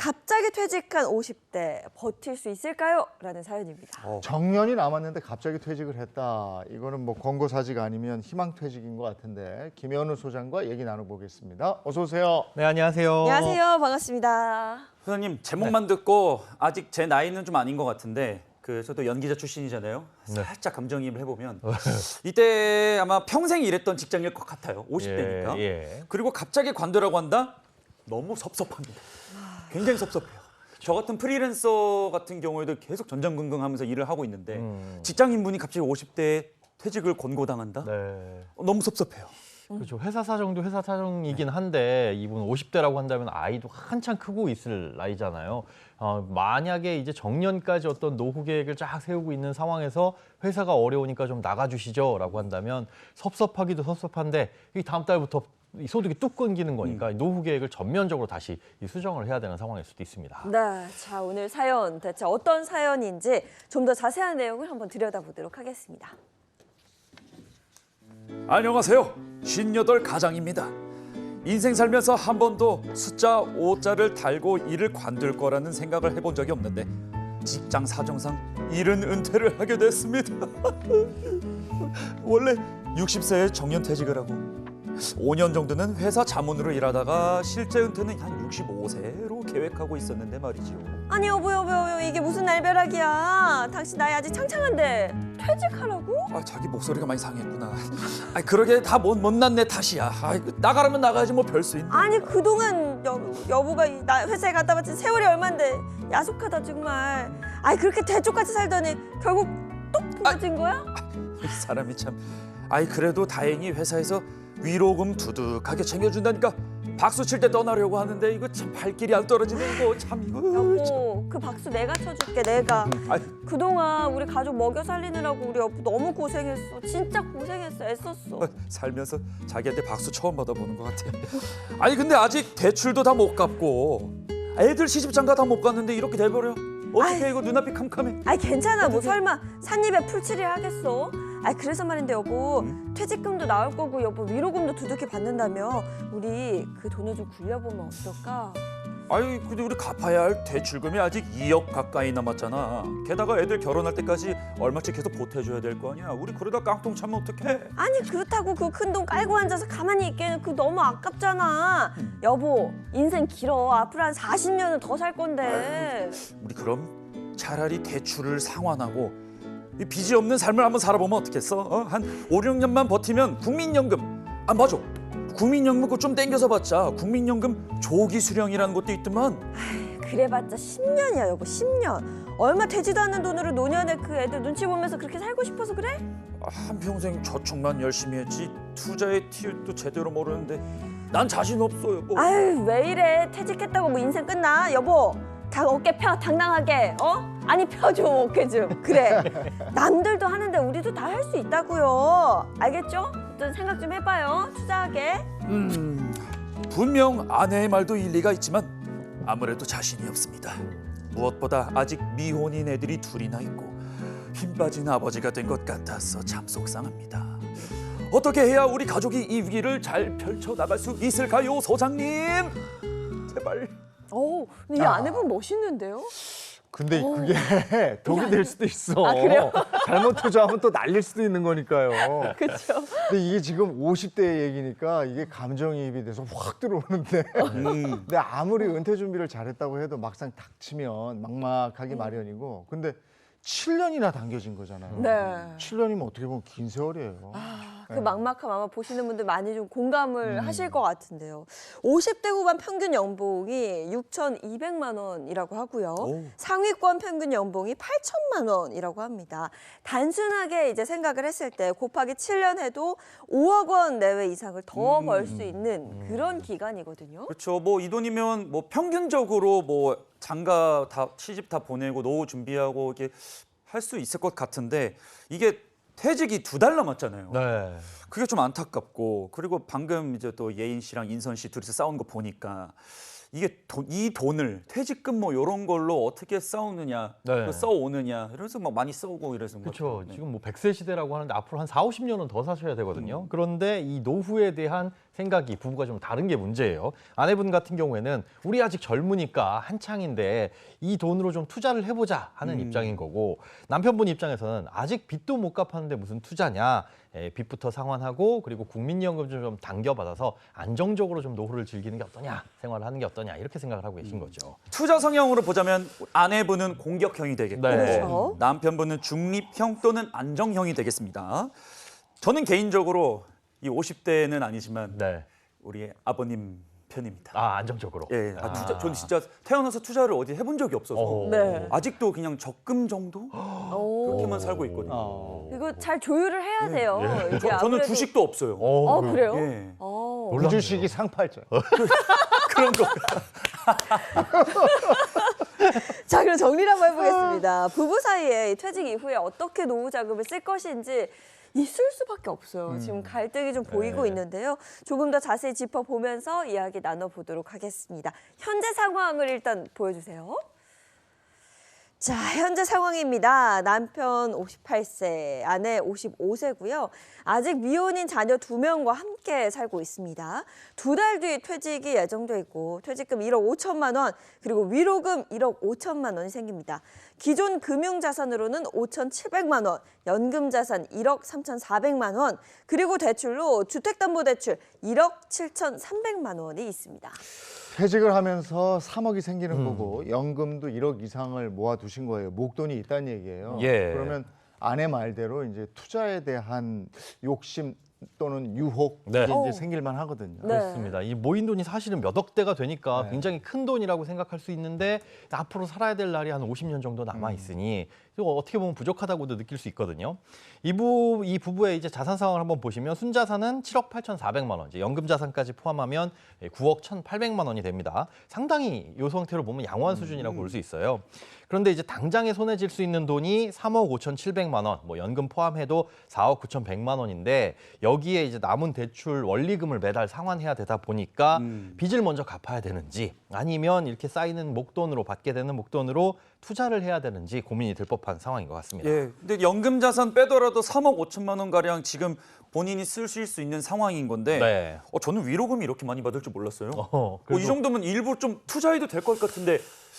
갑자기 퇴직한 50대 버틸 수 있을까요? 라는 사연입니다. 정년이 남았는데 갑자기 퇴직을 했다. 이거는 뭐 권고사직 아니면 희망퇴직인 것 같은데 김현우 소장과 얘기 나눠보겠습니다. 어서 오세요. 네, 안녕하세요. 안녕하세요. 반갑습니다. 소장님 제목만 듣고 아직 제 나이는 좀 아닌 것 같은데 저도 연기자 출신이잖아요. 살짝 감정이입을 해보면 이때 아마 평생 일했던 직장일 것 같아요. 50대니까. 예. 그리고 갑자기 관두라고 한다? 너무 섭섭합니다. 굉장히 섭섭해요. 저 같은 프리랜서 같은 경우에도 계속 전전긍긍하면서 일을 하고 있는데 직장인분이 갑자기 50대에 퇴직을 권고당한다? 네. 너무 섭섭해요. 그렇죠. 회사 사정도 회사 사정이긴 한데 이분 50대라고 한다면 아이도 한창 크고 있을 나이잖아요. 만약에 이제 정년까지 어떤 노후 계획을 쫙 세우고 있는 상황에서 회사가 어려우니까 좀 나가주시죠라고 한다면 섭섭하기도 섭섭한데 이 다음 달부터 이 소득이 뚝 끊기는 거니까 노후 계획을 전면적으로 다시 수정을 해야 되는 상황일 수도 있습니다. 네, 자 오늘 사연 대체 어떤 사연인지 좀 더 자세한 내용을 한번 들여다보도록 하겠습니다. 안녕하세요. 58 가장입니다. 인생 살면서 한 번도 숫자 5자를 달고 일을 관둘 거라는 생각을 해본 적이 없는데 직장 사정상 일은 은퇴를 하게 됐습니다. 원래 60세에 정년퇴직을 하고 5년 정도는 회사 자문으로 일하다가 실제 은퇴는 한 65세로 계획하고 있었는데 말이죠. 아니 여보 이게 무슨 날벼락이야. 당신 나이 아직 창창한데 퇴직하라고? 자기 목소리가 많이 상했구나. 그러게 다 못난 내 탓이야. 나가라면 나가야지 뭐 별 수 있나. 아니 그동안 여보가 나 회사에 갔다 왔지 세월이 얼만데 야속하다 정말. 아니 그렇게 대쪽같이 살더니 결국 똑 부러진 거야? 이 사람이 참. 그래도 다행히 회사에서 위로금 두둑하게 챙겨준다니까 박수 칠 때 떠나려고 하는데 이거 참 발길이 안 떨어지네 이거 참 이거. 여보 그 박수 내가 쳐줄게 내가. 그동안 우리 가족 먹여 살리느라고 우리 여보 너무 고생했어. 진짜 고생했어. 애썼어. 살면서 자기한테 박수 처음 받아보는 것 같아. 근데 아직 대출도 다 못 갚고 애들 시집장가 다 못 갔는데 이렇게 돼버려. 어떻게 이거 눈앞이 캄캄해. 괜찮아 뭐 설마 삿입에 풀칠을 하겠어? 그래서 말인데 여보 퇴직금도 나올 거고 여보 위로금도 두둑히 받는다며 우리 그 돈을 좀 굴려보면 어떨까? 근데 우리 갚아야 할 대출금이 아직 2억 가까이 남았잖아. 게다가 애들 결혼할 때까지 얼마씩 계속 보태줘야 될 거 아니야. 우리 그러다 깡통 차면 어떡해. 아니 그렇다고 그 큰 돈 깔고 앉아서 가만히 있기에는 그 너무 아깝잖아. 여보 인생 길어. 앞으로 한 40년은 더 살 건데. 우리 그럼 차라리 대출을 상환하고 이 빚이 없는 삶을 한번 살아보면 어떻겠어? 한 5, 6년만 버티면 국민연금. 맞아. 국민연금 그거 좀 땡겨서 받자. 국민연금 조기 수령이라는 것도 있더만. 그래봤자 10년이야 여보 10년. 얼마 되지도 않는 돈으로 노년에 그 애들 눈치 보면서 그렇게 살고 싶어서 그래? 한평생 저축만 열심히 했지 투자의 티도 제대로 모르는데 난 자신 없어 여보. 왜 이래. 퇴직했다고 뭐 인생 끝나? 여보 다 어깨 펴 당당하게. 아니 펴줘 어깨 좀. 그래 남들도 하는데 우리도 다 할 수 있다고요. 알겠죠? 좀 생각 좀 해봐요. 투자하게. 분명 아내의 말도 일리가 있지만 아무래도 자신이 없습니다. 무엇보다 아직 미혼인 애들이 둘이나 있고 힘 빠진 아버지가 된 것 같아서 참 속상합니다. 어떻게 해야 우리 가족이 이 위기를 잘 펼쳐나갈 수 있을까요, 소장님? 제발. 근데 이 아내분 멋있는데요? 근데 그게 독이 될 수도 있어. 그래요? 잘못 투자하면 또 날릴 수도 있는 거니까요. 그렇죠. 근데 이게 지금 50대 얘기니까 이게 감정이입이 돼서 확 들어오는데 근데 아무리 은퇴 준비를 잘했다고 해도 막상 닥치면 막막하기 마련이고 근데 7년이나 당겨진 거잖아요. 네. 7년이면 어떻게 보면 긴 세월이에요. 그 막막함 아마 보시는 분들 많이 좀 공감을 하실 것 같은데요. 50대 후반 평균 연봉이 6,200만 원이라고 하고요. 상위권 평균 연봉이 8천만 원이라고 합니다. 단순하게 이제 생각을 했을 때 곱하기 7년 해도 5억 원 내외 이상을 더 벌 수 있는 그런 기간이거든요. 그렇죠. 뭐 이 돈이면 뭐 평균적으로 뭐 장가 다 시집 다 보내고 노후 준비하고 이게 할 수 있을 것 같은데 이게 퇴직이 2달 남았잖아요. 네. 그게 좀 안타깝고 그리고 방금 이제 또 예인 씨랑 인선 씨 둘이서 싸운 거 보니까 이게 이 돈을 퇴직금 뭐 이런 걸로 어떻게 싸우느냐, 네. 써오느냐 이래서 막 많이 싸우고 이래서 그렇죠. 지금 뭐 100세 시대라고 하는데 앞으로 한 4, 50년은 더 사셔야 되거든요. 그런데 이 노후에 대한 생각이 부부가 좀 다른 게 문제예요. 아내분 같은 경우에는 우리 아직 젊으니까 한창인데 이 돈으로 좀 투자를 해보자 하는 입장인 거고, 남편분 입장에서는 아직 빚도 못 갚았는데 무슨 투자냐, 빚부터 상환하고 그리고 국민연금 좀 당겨받아서 안정적으로 좀 노후를 즐기는 게 어떠냐, 생활을 하는 게 어떠냐, 이렇게 생각을 하고 계신 거죠. 투자 성향으로 보자면 아내분은 공격형이 되겠고 네. 그렇죠. 남편분은 중립형 또는 안정형이 되겠습니다. 저는 개인적으로 이 50대는 아니지만 네. 우리 아버님 편입니다. 아, 안정적으로. 예, 저는 진짜 태어나서 투자를 어디 해본 적이 없어서 어. 네. 아직도 그냥 적금 정도 오. 그렇게만 살고 있거든요. 이거 잘 조율을 해야 돼요. 이제 저는 아무래도- 주식도 없어요. 그래요? 예. 그 주식이 상팔자. 그런 거. 자, 그럼 정리를 한번 해보겠습니다. 부부 사이에 퇴직 이후에 어떻게 노후 자금을 쓸 것인지 있을 수밖에 없어요. 지금 갈등이 좀 보이고 있는데요. 조금 더 자세히 짚어보면서 이야기 나눠보도록 하겠습니다. 현재 상황을 일단 보여주세요. 자, 현재 상황입니다. 남편 58세, 아내 55세고요. 아직 미혼인 자녀 2명과 함께 살고 있습니다. 2달 뒤 퇴직이 예정돼 있고 퇴직금 1억 5천만 원, 그리고 위로금 1억 5천만 원이 생깁니다. 기존 금융자산으로는 5,700만 원, 연금자산 1억 3,400만 원, 그리고 대출로 주택담보대출 1억 7,300만 원이 있습니다. 퇴직을 하면서 3억이 생기는 거고 연금도 1억 이상을 모아두신 거예요. 목돈이 있다는 얘기예요. 예. 그러면 아내 말대로 이제 투자에 대한 욕심 또는 유혹 네. 이게 이제 생길만 하거든요. 네. 그렇습니다. 이 모인 돈이 사실은 몇 억대가 되니까 네. 굉장히 큰 돈이라고 생각할 수 있는데 앞으로 살아야 될 날이 한 50년 정도 남아 있으니 이거 어떻게 보면 부족하다고도 느낄 수 있거든요. 이 부부의 이제 자산 상황을 한번 보시면 순자산은 7억 8,400만 원, 이제 연금 자산까지 포함하면 9억 1,800만 원이 됩니다. 상당히 이 상태로 보면 양호한 수준이라고 볼 수 있어요. 그런데 이제 당장에 손에 쥘 수 있는 돈이 3억 5,700만 원, 뭐 연금 포함해도 4억 9,100만 원인데 여기에 이제 남은 대출 원리금을 매달 상환해야 되다 보니까 빚을 먼저 갚아야 되는지 아니면 이렇게 쌓이는 목돈으로 받게 되는 목돈으로 투자를 해야 되는지 고민이 될 법한 상황인 것 같습니다. 예. 근데 연금 자산 빼더라도 3억 5천만 원 가량 지금 본인이 쓰실 수 있는 상황인 건데 네. 저는 위로금이 이렇게 많이 받을 줄 몰랐어요. 이 그래도- 정도면 일부 좀 투자해도 될 것 같은데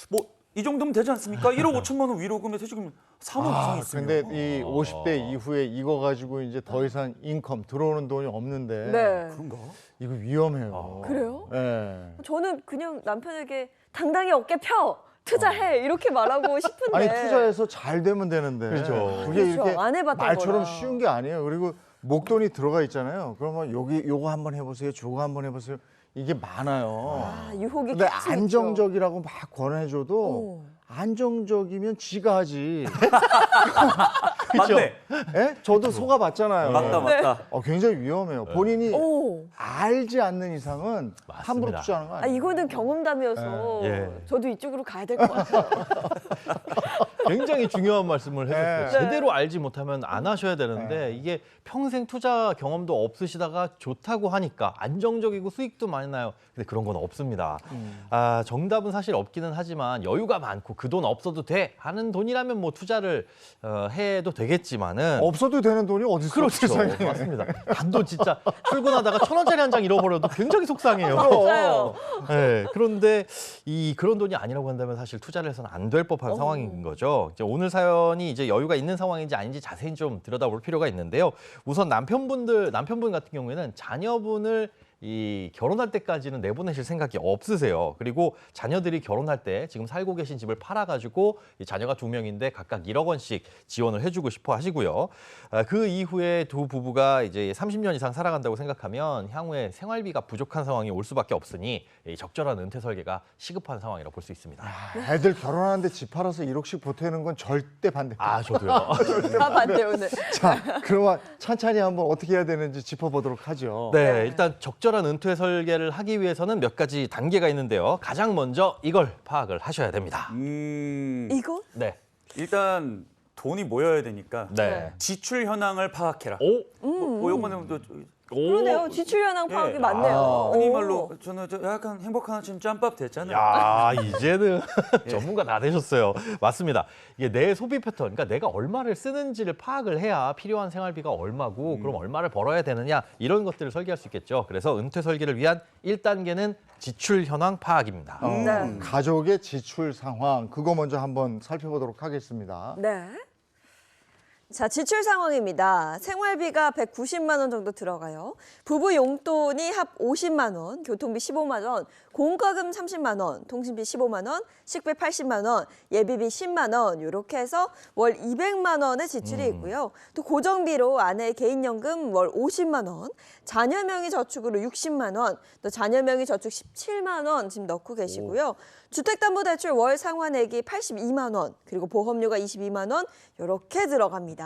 뭐 이 정도면 되지 않습니까? 1억 5천만 원 위로금에 퇴직금 3억 이상 있으면. 근데 이 50대 이후에 이거 가지고 이제 더 이상 인컴 들어오는 돈이 없는데 네. 그런가? 이거 위험해요. 그래요? 예. 저는 그냥 남편에게 당당히 어깨 펴! 투자해! 이렇게 말하고 싶은데. 아니 투자해서 잘 되면 되는데 그렇죠. 그게 그렇죠. 이렇게 안 해봤던 말처럼 거라. 쉬운 게 아니에요. 그리고 목돈이 들어가 있잖아요. 그러면 요거 한번 해보세요. 저거 한번 해보세요. 이게 많아요. 아, 유혹이 근데 같이 있죠. 안정적이라고 막 권해줘도 오. 안정적이면 지가 하지. 맞네. 예? 저도 속아봤잖아요. 맞다 맞다. 굉장히 위험해요. 본인이 오. 알지 않는 이상은 함부로 맞습니다. 투자하는 거 아, 아니에요. 이거는 경험담이어서 예. 저도 이쪽으로 가야 될 것 같아요. 굉장히 중요한 말씀을 해줬어요. 네. 제대로 알지 못하면 안 하셔야 되는데 이게 평생 투자 경험도 없으시다가 좋다고 하니까 안정적이고 수익도 많이 나요. 근데 그런 건 없습니다. 정답은 사실 없기는 하지만 여유가 많고 그 돈 없어도 돼 하는 돈이라면 뭐 투자를 해도 되겠지만은 없어도 되는 돈이 어디 있어? 그렇죠. 세상에. 맞습니다. 단돈 진짜 출근하다가 1,000원짜리 한 장 잃어버려도 굉장히 속상해요. 맞아요. 네, 그런데 그런 돈이 아니라고 한다면 사실 투자를 해서는 안 될 법한 상황인 거죠. 이제 오늘 사연이 이제 여유가 있는 상황인지 아닌지 자세히 좀 들여다볼 필요가 있는데요. 우선 남편분 같은 경우에는 자녀분을 결혼할 때까지는 내보내실 생각이 없으세요. 그리고 자녀들이 결혼할 때 지금 살고 계신 집을 팔아가지고 자녀가 2명인데 각각 1억 원씩 지원을 해주고 싶어 하시고요. 그 이후에 두 부부가 이제 30년 이상 살아간다고 생각하면 향후에 생활비가 부족한 상황이 올 수밖에 없으니 적절한 은퇴 설계가 시급한 상황이라고 볼 수 있습니다. 애들 결혼하는데 집 팔아서 1억씩 보태는 건 절대 반대. 저도요. 다 반대 오늘. 자, 그러면 찬찬히 한번 어떻게 해야 되는지 짚어보도록 하죠. 네, 일단 적절한 은퇴 설계를 하기 위해서는 몇 가지 단계가 있는데요. 가장 먼저 이걸 파악을 하셔야 됩니다. 이거? 네. 일단 돈이 모여야 되니까 네. 지출 현황을 파악해라. 오, 뭐 요거는 또 그러네요. 지출 현황 파악이 예. 많네요. 흔히 오. 말로 저는 약간 행복한 아침 짬밥 됐잖아요. 야, 이제는 전문가 다 되셨어요. 맞습니다. 이게 내 소비 패턴, 그러니까 내가 얼마를 쓰는지를 파악을 해야 필요한 생활비가 얼마고 그럼 얼마를 벌어야 되느냐 이런 것들을 설계할 수 있겠죠. 그래서 은퇴 설계를 위한 1단계는 지출 현황 파악입니다. 네. 가족의 지출 상황 그거 먼저 한번 살펴보도록 하겠습니다. 네. 자, 지출 상황입니다. 생활비가 190만 원 정도 들어가요. 부부 용돈이 합 50만 원, 교통비 15만 원, 공과금 30만 원, 통신비 15만 원, 식비 80만 원, 예비비 10만 원 이렇게 해서 월 200만 원의 지출이 있고요. 또 고정비로 아내의 개인연금 월 50만 원, 자녀 명의 저축으로 60만 원, 또 자녀 명의 저축 17만 원 지금 넣고 계시고요. 주택담보대출 월 상환액이 82만 원, 그리고 보험료가 22만 원 이렇게 들어갑니다.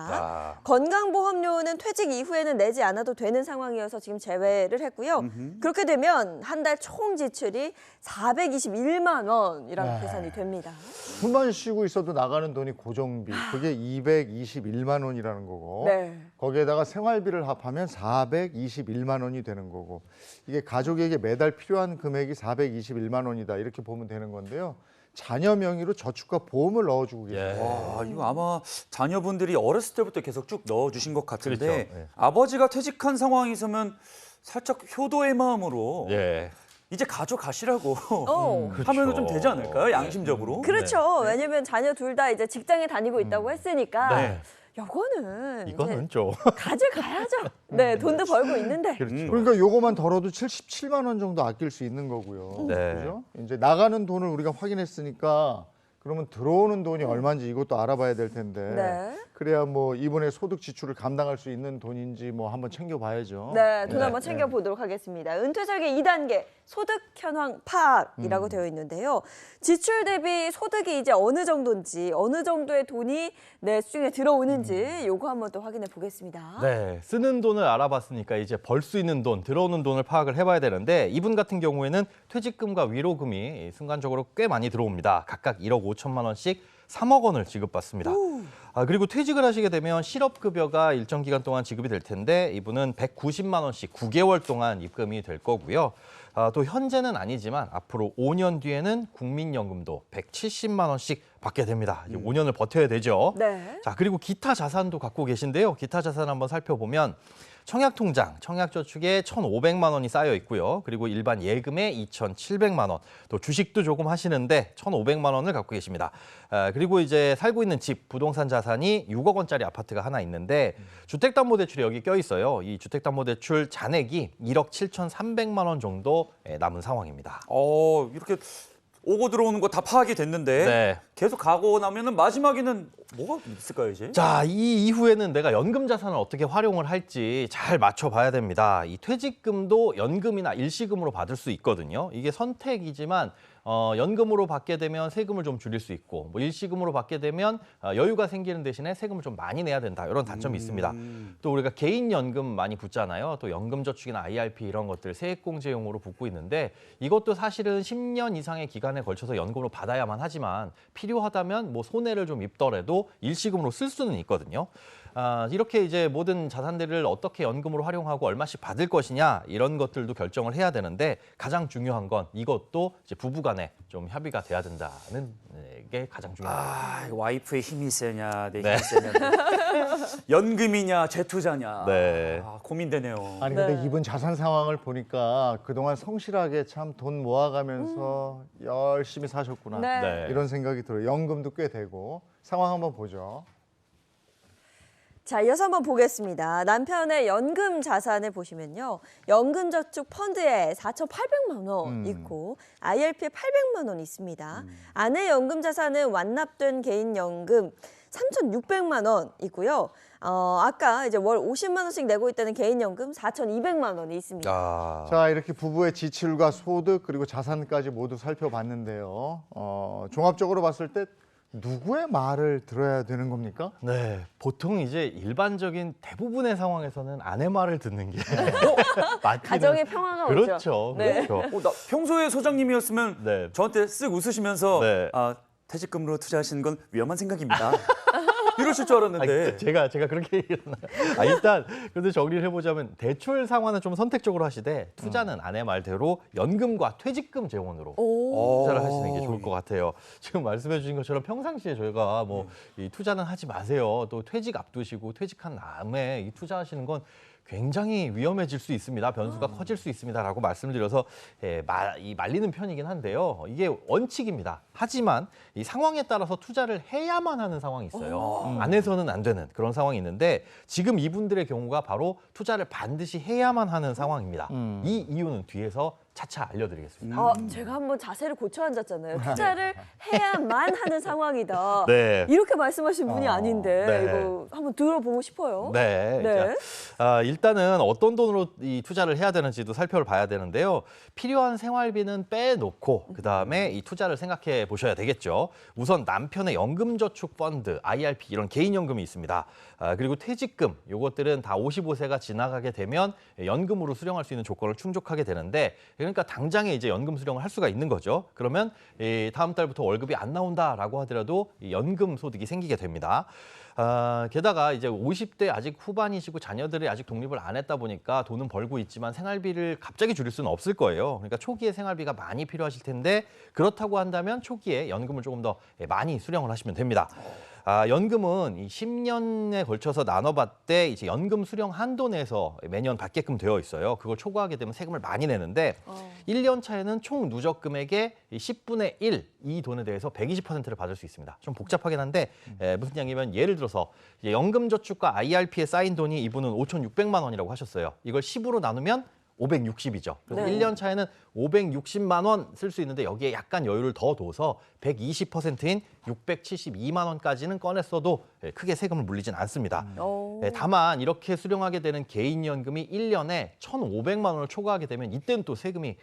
건강보험료는 퇴직 이후에는 내지 않아도 되는 상황이어서 지금 제외를 했고요. 그렇게 되면 한 달 총 지출이 421만 원이라고 계산이 됩니다. 숨만 쉬고 있어도 나가는 돈이 고정비 그게 221만 원이라는 거고 네. 거기에다가 생활비를 합하면 421만 원이 되는 거고 이게 가족에게 매달 필요한 금액이 421만 원이다 이렇게 보면 되는 건데요. 자녀 명의로 저축과 보험을 넣어주고 계세요. 와, 이거 아마 자녀분들이 어렸을 때부터 계속 쭉 넣어주신 것 같은데 그렇죠. 예. 아버지가 퇴직한 상황이서면 살짝 효도의 마음으로 예. 이제 가져가시라고 어. 하면 좀 되지 않을까요? 양심적으로. 그렇죠. 왜냐면 자녀 둘 다 이제 직장에 다니고 있다고 했으니까 네. 요거는 이거는 이제 좀 가져가야죠. 네, 돈도 벌고 있는데. 그렇죠. 그러니까 요거만 덜어도 77만 원 정도 아낄 수 있는 거고요. 네. 그죠? 이제 나가는 돈을 우리가 확인했으니까 그러면 들어오는 돈이 얼마인지 이것도 알아봐야 될 텐데. 네. 그래야 뭐 이번에 소득 지출을 감당할 수 있는 돈인지 뭐 한번 챙겨봐야죠. 네, 돈 네. 한번 챙겨보도록 하겠습니다. 은퇴 설계 2단계 소득 현황 파악이라고 되어 있는데요. 지출 대비 소득이 이제 어느 정도인지, 어느 정도의 돈이 내 수중에 들어오는지 요거 한번 또 확인해 보겠습니다. 네, 쓰는 돈을 알아봤으니까 이제 벌 수 있는 돈, 들어오는 돈을 파악을 해봐야 되는데 이분 같은 경우에는 퇴직금과 위로금이 순간적으로 꽤 많이 들어옵니다. 각각 1억 5천만 원씩 3억 원을 지급받습니다. 그리고 퇴직을 하시게 되면 실업급여가 일정 기간 동안 지급이 될 텐데 이분은 190만 원씩 9개월 동안 입금이 될 거고요. 또 현재는 아니지만 앞으로 5년 뒤에는 국민연금도 170만 원씩 받게 됩니다. 이제 5년을 버텨야 되죠. 네. 자, 그리고 기타 자산도 갖고 계신데요. 기타 자산 한번 살펴보면 청약통장, 청약저축에 1,500만 원이 쌓여 있고요. 그리고 일반 예금에 2,700만 원, 또 주식도 조금 하시는데 1,500만 원을 갖고 계십니다. 그리고 이제 살고 있는 집, 부동산 자산이 6억 원짜리 아파트가 하나 있는데 주택담보대출이 여기 껴 있어요. 이 주택담보대출 잔액이 1억 7,300만 원 정도 남은 상황입니다. 이렇게 오고 들어오는 거 다 파악이 됐는데 네. 계속 가고 나면은 마지막에는 뭐가 있을까요, 이제? 자, 이 이후에는 내가 연금 자산을 어떻게 활용을 할지 잘 맞춰봐야 됩니다. 이 퇴직금도 연금이나 일시금으로 받을 수 있거든요. 이게 선택이지만 연금으로 받게 되면 세금을 좀 줄일 수 있고 뭐 일시금으로 받게 되면 여유가 생기는 대신에 세금을 좀 많이 내야 된다. 이런 단점이 있습니다. 또 우리가 개인연금 많이 붙잖아요. 또 연금저축이나 IRP 이런 것들 세액공제용으로 붙고 있는데 이것도 사실은 10년 이상의 기간에 걸쳐서 연금으로 받아야만 하지만 필요하다면 뭐 손해를 좀 입더라도 일시금으로 쓸 수는 있거든요. 이렇게 이제 모든 자산들을 어떻게 연금으로 활용하고 얼마씩 받을 것이냐 이런 것들도 결정을 해야 되는데 가장 중요한 건 이것도 이제 부부간에 좀 협의가 돼야 된다는 게 가장 중요합니다. 와이프의 힘이 세냐, 내 힘이 네. 세냐, 연금이냐, 재투자냐. 네. 고민되네요. 아니 근데 네. 이분 자산 상황을 보니까 그동안 성실하게 참 돈 모아가면서 열심히 사셨구나. 네. 네. 이런 생각이 들어요. 연금도 꽤 되고. 상황 한번 보죠. 자, 이어서 한번 보겠습니다. 남편의 연금 자산을 보시면요. 연금저축 펀드에 4,800만 원 있고 IRP에 800만 원 있습니다. 아내 연금 자산은 완납된 개인연금 3,600만 원 있고요. 아까 이제 월 50만 원씩 내고 있다는 개인연금 4,200만 원이 있습니다. 자, 이렇게 부부의 지출과 소득 그리고 자산까지 모두 살펴봤는데요. 종합적으로 봤을 때 누구의 말을 들어야 되는 겁니까? 네, 보통 이제 일반적인 대부분의 상황에서는 아내 말을 듣는 게 맞기는 가정의 평화가 오죠. 그렇죠. 네. 그렇죠. 나 평소에 소장님이었으면 네. 저한테 쓱 웃으시면서 네. 퇴직금으로 투자하시는 건 위험한 생각입니다. 이러실 줄 알았는데. 제가 그렇게 얘기했나요? 일단 그래도 정리를 해보자면 대출 상환은 좀 선택적으로 하시되 투자는 아내 말대로 연금과 퇴직금 재원으로 투자를 하시는 게 좋을 것 같아요. 지금 말씀해 주신 것처럼 평상시에 저희가 뭐 이 투자는 하지 마세요. 또 퇴직 앞두시고 퇴직한 다음에 이 투자하시는 건 굉장히 위험해질 수 있습니다. 변수가 커질 수 있습니다라고 말씀을 드려서 말리는 편이긴 한데요. 이게 원칙입니다. 하지만 이 상황에 따라서 투자를 해야만 하는 상황이 있어요. 안 해서는 안 되는 그런 상황이 있는데 지금 이분들의 경우가 바로 투자를 반드시 해야만 하는 상황입니다. 이 이유는 뒤에서 차차 알려드리겠습니다. 제가 한번 자세를 고쳐 앉았잖아요. 투자를 해야만 하는 상황이다. 네. 이렇게 말씀하신 분이 아닌데 네. 이거 한번 들어보고 싶어요. 네. 네. 자, 일단은 어떤 돈으로 이 투자를 해야 되는지도 살펴봐야 되는데요. 필요한 생활비는 빼놓고 그다음에 이 투자를 생각해 보셔야 되겠죠. 우선 남편의 연금저축 펀드, IRP 이런 개인연금이 있습니다. 그리고 퇴직금, 요것들은 다 55세가 지나가게 되면 연금으로 수령할 수 있는 조건을 충족하게 되는데 그러니까 당장에 이제 연금 수령을 할 수가 있는 거죠. 그러면 다음 달부터 월급이 안 나온다라고 하더라도 이 연금 소득이 생기게 됩니다. 게다가 이제 50대 아직 후반이시고 자녀들이 아직 독립을 안 했다 보니까 돈은 벌고 있지만 생활비를 갑자기 줄일 수는 없을 거예요. 그러니까 초기에 생활비가 많이 필요하실 텐데 그렇다고 한다면 초기에 연금을 조금 더 많이 수령을 하시면 됩니다. 연금은 이 10년에 걸쳐서 나눠봤대 이제 연금 수령 한도 내에서 매년 받게끔 되어 있어요. 그걸 초과하게 되면 세금을 많이 내는데 1년 차에는 총 누적 금액의 10분의 1 이 돈에 대해서 120%를 받을 수 있습니다. 좀 복잡하긴 한데 무슨 얘기냐면 예를 들어서 연금저축과 IRP에 쌓인 돈이 이분은 5,600만 원이라고 하셨어요. 이걸 10으로 나누면 560이죠. 그래서 네. 1년 차에는 560만 원 쓸 수 있는데 여기에 약간 여유를 더 둬서 120%인 672만 원까지는 꺼냈어도 크게 세금을 물리진 않습니다. 다만 이렇게 수령하게 되는 개인연금이 1년에 1,500만 원을 초과하게 되면 이때는 또 세금이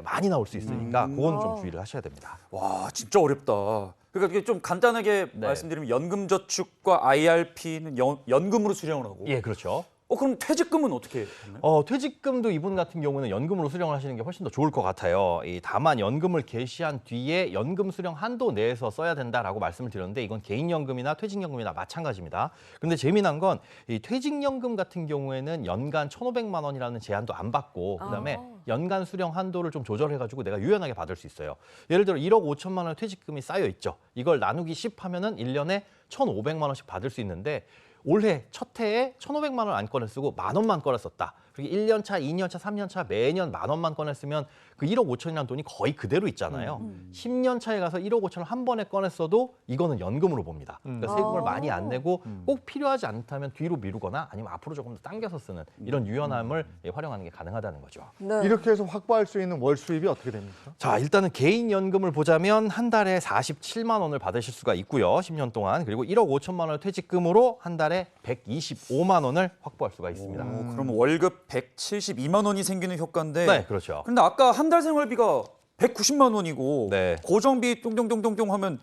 많이 나올 수 있으니까 그건 좀 주의를 하셔야 됩니다. 와, 진짜 어렵다. 그러니까 이게 좀 간단하게 네. 말씀드리면 연금저축과 IRP는 연금으로 수령을 하고. 예, 그렇죠. 그럼 퇴직금은 어떻게 하나요? 퇴직금도 이분 같은 경우는 연금으로 수령을 하시는 게 훨씬 더 좋을 것 같아요. 다만 연금을 개시한 뒤에 연금 수령 한도 내에서 써야 된다라고 말씀을 드렸는데 이건 개인연금이나 퇴직연금이나 마찬가지입니다. 그런데 재미난 건 이 퇴직연금 같은 경우에는 연간 1,500만 원이라는 제한도 안 받고 그다음에 연간 수령 한도를 좀 조절해가지고 내가 유연하게 받을 수 있어요. 예를 들어 1억 5천만 원 퇴직금이 쌓여 있죠. 이걸 나누기 10 하면은 1년에 1,500만 원씩 받을 수 있는데 올해 첫 해에 1,500만 원 안 꺼내 쓰고 10,000원만 꺼내 썼다. 그리고 1년 차, 2년 차, 3년 차 매년 10,000원만 꺼내 쓰면 그 1억 5천이라는 돈이 거의 그대로 있잖아요. 10년 차에 가서 1억 5천을 한 번에 꺼내 써도 이거는 연금으로 봅니다. 그러니까 세금을 많이 안 내고 꼭 필요하지 않다면 뒤로 미루거나 아니면 앞으로 조금 더 당겨서 쓰는 이런 유연함을 활용하는 게 가능하다는 거죠. 네. 이렇게 해서 확보할 수 있는 월 수입이 어떻게 됩니까? 자, 일단은 개인연금을 보자면 한 달에 47만 원을 받으실 수가 있고요. 10년 동안. 그리고 1억 5천만 원을 퇴직금으로 한 달에 125만 원을 확보할 수가 있습니다. 그럼 월급 172만 원이 생기는 효과인데. 네, 그렇죠. 근데 아까 한 달 생활비가 190만 원이고 네. 고정비 똥똥똥똥똥 하면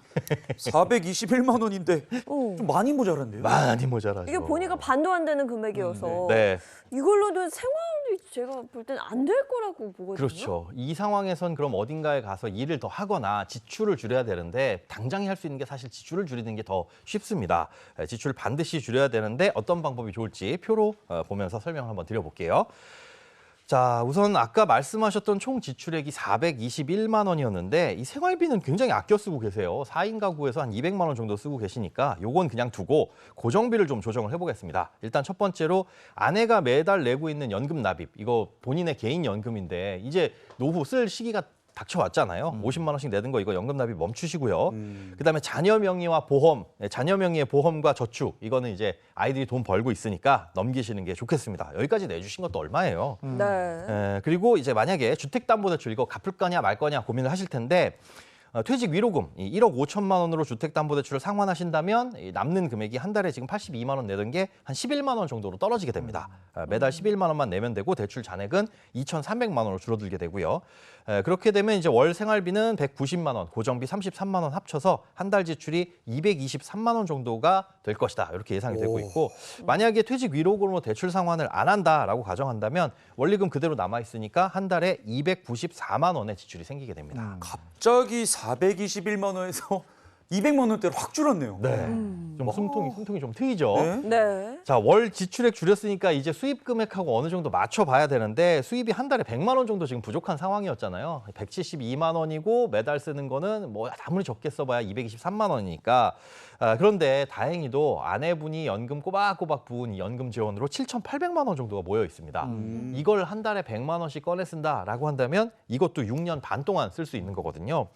421만 원인데 좀 많이 모자란데요? 많이 모자라죠. 이게 보니까 반도 안 되는 금액이어서 네. 이걸로는 생활이 제가 볼 땐 안 될 거라고 보거든요. 그렇죠. 이 상황에선 그럼 어딘가에 가서 일을 더 하거나 지출을 줄여야 되는데 당장에 할 수 있는 게 사실 지출을 줄이는 게 더 쉽습니다. 지출을 반드시 줄여야 되는데 어떤 방법이 좋을지 표로 보면서 설명을 한번 드려볼게요. 자, 우선 아까 말씀하셨던 총 지출액이 421만 원이었는데 이 생활비는 굉장히 아껴 쓰고 계세요. 4인 가구에서 한 200만 원 정도 쓰고 계시니까 요건 그냥 두고 고정비를 좀 조정을 해보겠습니다. 일단 첫 번째로 아내가 매달 내고 있는 연금 납입, 이거 본인의 개인 연금인데 이제 노후 쓸 시기가 닥쳐왔잖아요. 50만 원씩 내는 거 이거 연금 납입 멈추시고요. 그다음에 자녀 명의와 보험, 자녀 명의의 보험과 저축 이거는 이제 아이들이 돈 벌고 있으니까 넘기시는 게 좋겠습니다. 여기까지 내주신 것도 얼마예요. 네. 그리고 이제 만약에 주택담보대출 이거 갚을 거냐 말 거냐 고민을 하실 텐데 퇴직 위로금 1억 5천만 원으로 주택담보대출을 상환하신다면 남는 금액이 한 달에 지금 82만 원 내던 게 한 11만 원 정도로 떨어지게 됩니다. 매달 11만 원만 내면 되고 대출 잔액은 2,300만 원으로 줄어들게 되고요. 그렇게 되면 이제 월 생활비는 190만 원, 고정비 33만 원 합쳐서 한 달 지출이 223만 원 정도가 될 것이다. 이렇게 예상이 되고 있고 만약에 퇴직 위로금으로 대출 상환을 안 한다라고 가정한다면 원리금 그대로 남아 있으니까 한 달에 294만 원의 지출이 생기게 됩니다. 갑자기 421만 원에서 200만 원대로 확 줄었네요. 네. 좀 숨통이 좀 트이죠. 네. 네. 자, 월 지출액 줄였으니까 이제 수입 금액하고 어느 정도 맞춰봐야 되는데 수입이 한 달에 100만 원 정도 지금 부족한 상황이었잖아요. 172만 원이고 매달 쓰는 거는 뭐 아무리 적게 써봐야 223만 원이니까 그런데 다행히도 아내분이 연금 꼬박꼬박 부은 이 연금 지원으로 7,800만 원 정도가 모여 있습니다. 이걸 한 달에 100만 원씩 꺼내 쓴다라고 한다면 이것도 6년 반 동안 쓸 수 있는 거거든요.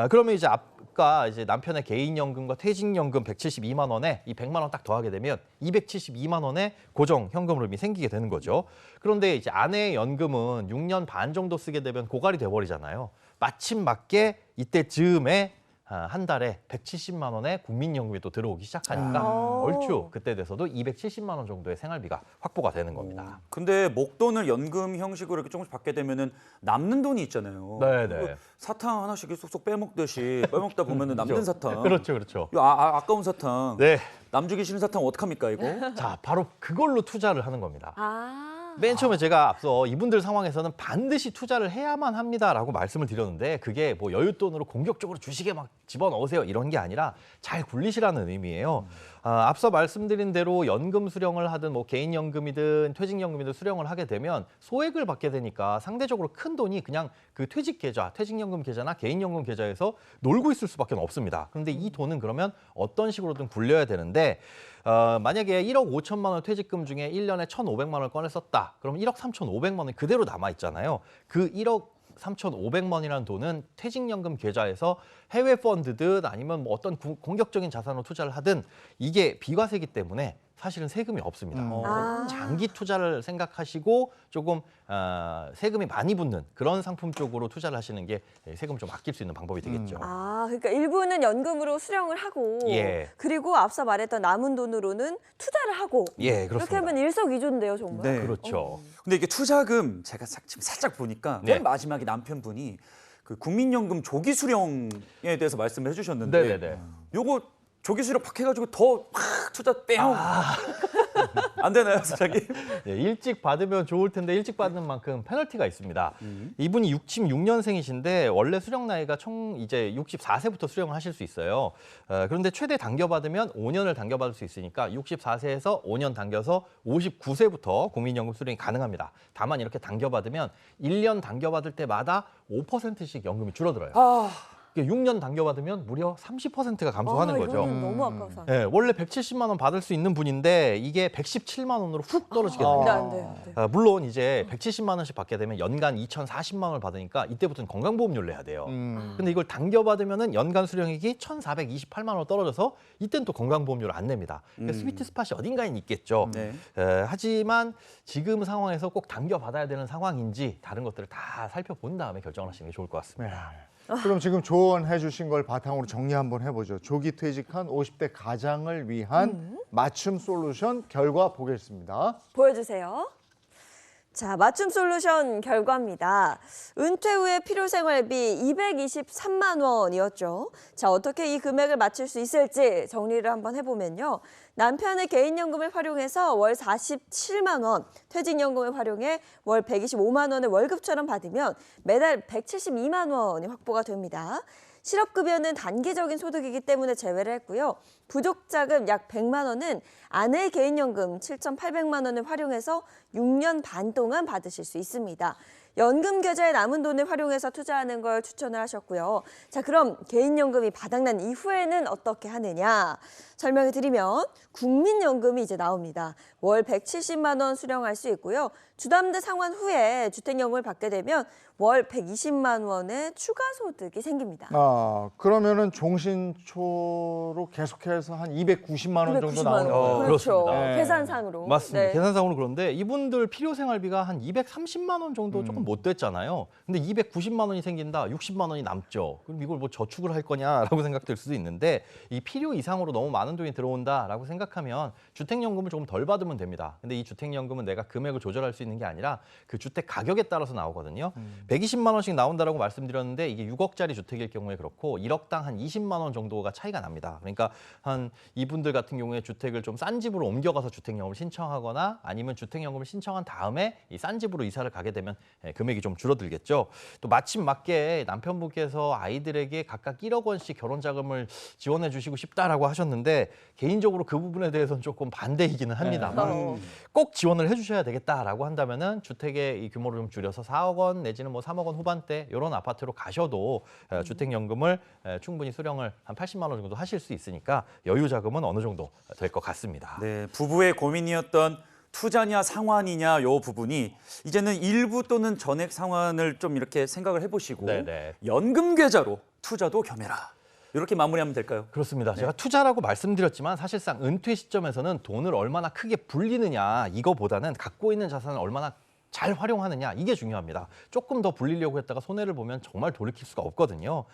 그러면 이제 아까 이제 남편의 개인연금과 퇴직연금 172만 원에 이 100만 원 딱 더하게 되면 272만 원의 고정 현금 흐름이 생기게 되는 거죠. 그런데 이제 아내의 연금은 6년 반 정도 쓰게 되면 고갈이 돼버리잖아요. 마침 맞게 이때 즈음에 한 달에 170만 원의 국민연금이 또 들어오기 시작하니까 얼추 그때 돼서도 270만 원 정도의 생활비가 확보가 되는 겁니다. 근데 목돈을 연금 형식으로 이렇게 조금씩 받게 되면은 남는 돈이 있잖아요. 네네. 그 사탕 하나씩 쏙쏙 빼먹듯이 빼먹다 보면은 남는 사탕. 그렇죠. 이거 아까운 사탕. 네. 남 주기 싫은 사탕 어떡합니까 이거? 자, 바로 그걸로 투자를 하는 겁니다. 아. 맨 처음에 제가 앞서 이분들 상황에서는 반드시 투자를 해야만 합니다라고 말씀을 드렸는데 그게 뭐 여윳돈으로 공격적으로 주식에 막 집어넣으세요 이런 게 아니라 잘 굴리시라는 의미예요. 앞서 말씀드린 대로 연금 수령을 하든 뭐 개인연금이든 퇴직연금이든 수령을 하게 되면 소액을 받게 되니까 상대적으로 큰 돈이 그냥 그 퇴직 계좌, 퇴직연금 계좌나 개인연금 계좌에서 놀고 있을 수밖에 없습니다. 그런데 이 돈은 그러면 어떤 식으로든 굴려야 되는데 만약에 1억 5천만 원 퇴직금 중에 1년에 1,500만 원을 꺼내 썼다. 그럼 1억 3,500만 원이 그대로 남아 있잖아요. 그 1억 3,500만 원이라는 돈은 퇴직연금 계좌에서 해외 펀드든 아니면 뭐 어떤 공격적인 자산으로 투자를 하든 이게 비과세이기 때문에 사실은 세금이 없습니다. 아. 장기 투자를 생각하시고 조금 세금이 많이 붙는 그런 상품 쪽으로 투자를 하시는 게 세금 좀 아낄 수 있는 방법이 되겠죠. 아, 그러니까 일부는 연금으로 수령을 하고 예. 그리고 앞서 말했던 남은 돈으로는 투자를 하고 예, 이렇게 그렇습니다. 하면 일석이조인데요, 정말. 네. 그렇죠. 근데 이게 투자금 제가 지금 살짝 보니까 네. 맨 마지막에 남편분이 그 국민연금 조기 수령에 대해서 말씀을 해주셨는데 네네네. 요거 조기 수령 팍 해가지고 더 확 투자 뺑 안 되나요, 사장님? 네, 일찍 받으면 좋을 텐데 일찍 받는 만큼 페널티가 있습니다. 이분이 66년생이신데 원래 수령 나이가 총 이제 64세부터 수령을 하실 수 있어요. 그런데 최대 당겨받으면 5년을 당겨받을 수 있으니까 64세에서 5년 당겨서 59세부터 국민연금 수령이 가능합니다. 다만 이렇게 당겨받으면 1년 당겨받을 때마다 5%씩 연금이 줄어들어요. 아, 6년 당겨받으면 무려 30%가 감소하는 거죠. 이거는 너무 아까워서. 네, 원래 170만 원 받을 수 있는 분인데 이게 117만 원으로 훅 떨어지게 됩니다. 안 돼, 안 돼. 물론 이제 170만 원씩 받게 되면 연간 2,040만 원을 받으니까 이때부터는 건강보험료를 내야 돼요. 근데 이걸 당겨받으면은 연간 수령액이 1,428만 원으로 떨어져서 이때는 또 건강보험료를 안 냅니다. 그러니까 스위트 스팟이 어딘가엔 있겠죠. 네. 하지만 지금 상황에서 꼭 당겨받아야 되는 상황인지 다른 것들을 다 살펴본 다음에 결정을 하시는 게 좋을 것 같습니다. 그럼 지금 조언해 주신 걸 바탕으로 정리 한번 해보죠. 조기 퇴직한 50대 가장을 위한 맞춤 솔루션 결과 보겠습니다. 보여주세요. 자, 맞춤 솔루션 결과입니다. 은퇴 후에 필요생활비 223만 원이었죠. 자, 어떻게 이 금액을 맞출 수 있을지 정리를 한번 해보면요. 남편의 개인연금을 활용해서 월 47만 원, 퇴직연금을 활용해 월 125만 원을 월급처럼 받으면 매달 172만 원이 확보가 됩니다. 실업급여는 단기적인 소득이기 때문에 제외를 했고요. 부족자금 약 100만 원은 아내의 개인연금 7,800만 원을 활용해서 6년 반 동안 받으실 수 있습니다. 연금 계좌에 남은 돈을 활용해서 투자하는 걸 추천을 하셨고요. 자, 그럼 개인연금이 바닥난 이후에는 어떻게 하느냐? 설명해 드리면 국민연금이 이제 나옵니다. 월 170만 원 수령할 수 있고요. 주담대 상환 후에 주택연금을 받게 되면 월 120만 원의 추가 소득이 생깁니다. 그러면은 종신초로 계속해서 한 290만 원 정도 290만 나오는 원. 거예요. 그렇죠. 그렇습니다. 네. 계산상으로. 맞습니다. 네. 계산상으로 그런데 이분들 필요 생활비가 한 230만 원 정도 조금 못 됐잖아요. 근데 290만 원이 생긴다, 60만 원이 남죠. 그럼 이걸 뭐 저축을 할 거냐라고 생각될 수도 있는데 이 필요 이상으로 너무 많은 돈이 들어온다라고 생각하면 주택연금을 조금 덜 받으면 됩니다. 근데 이 주택연금은 내가 금액을 조절할 수 있는 게 아니라 그 주택 가격에 따라서 나오거든요. 120만 원씩 나온다라고 말씀드렸는데 이게 6억짜리 주택일 경우에 그렇고 1억당 한 20만 원 정도가 차이가 납니다. 그러니까 한 이분들 같은 경우에 주택을 좀 싼 집으로 옮겨가서 주택연금을 신청하거나 아니면 주택연금을 신청한 다음에 이 싼 집으로 이사를 가게 되면 금액이 좀 줄어들겠죠. 또 마침 맞게 남편분께서 아이들에게 각각 1억 원씩 결혼 자금을 지원해 주시고 싶다라고 하셨는데 개인적으로 그 부분에 대해서는 조금 반대이기는 합니다만 꼭 지원을 해주셔야 되겠다라고 한다면은 주택의 이 규모를 좀 줄여서 4억 원 내지는 뭐 3억 원 후반대 이런 아파트로 가셔도 주택연금을 충분히 수령을 한 80만 원 정도 하실 수 있으니까 여유 자금은 어느 정도 될 것 같습니다. 네, 부부의 고민이었던 투자냐 상환이냐 요 부분이 이제는 일부 또는 전액 상환을 좀 이렇게 생각을 해보시고 네네. 연금 계좌로 투자도 겸해라. 이렇게 마무리하면 될까요? 그렇습니다. 제가 투자라고 말씀드렸지만 사실상 은퇴 시점에서는 돈을 얼마나 크게 불리느냐 이거보다는 갖고 있는 자산을 얼마나 잘 활용하느냐 이게 중요합니다. 조금 더 불리려고 했다가 손해를 보면 정말 돌이킬 수가 없거든요.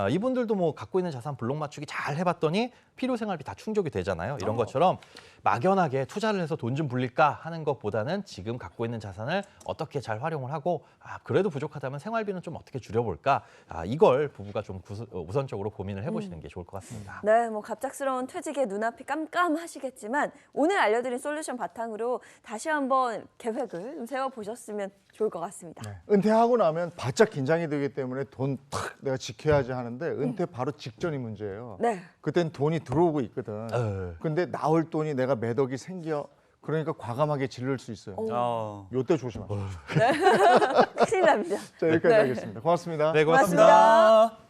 이분들도 뭐 갖고 있는 자산 블록 맞추기 잘 해봤더니 필요 생활비 다 충족이 되잖아요. 이런 것처럼 막연하게 투자를 해서 돈 좀 불릴까 하는 것보다는 지금 갖고 있는 자산을 어떻게 잘 활용을 하고 그래도 부족하다면 생활비는 좀 어떻게 줄여볼까 이걸 부부가 좀 우선적으로 고민을 해보시는 게 좋을 것 같습니다. 네, 뭐 갑작스러운 퇴직에 눈앞이 깜깜하시겠지만 오늘 알려드린 솔루션 바탕으로 다시 한번 계획을 좀 세워보셨으면 좋을 것 같습니다. 네. 은퇴하고 나면 바짝 긴장이 되기 때문에 돈 탁 내가 지켜야지 하는데 은퇴 바로 직전이 문제예요. 네. 그땐 돈이 들어오고 있거든. 근데 나올 돈이 내가 몇 억이 생겨. 그러니까 과감하게 질를 수 있어요. 요때 조심하세요. 큰일 납니다. 자, 여기까지 하겠습니다. 고맙습니다. 네, 고맙습니다. 고맙습니다.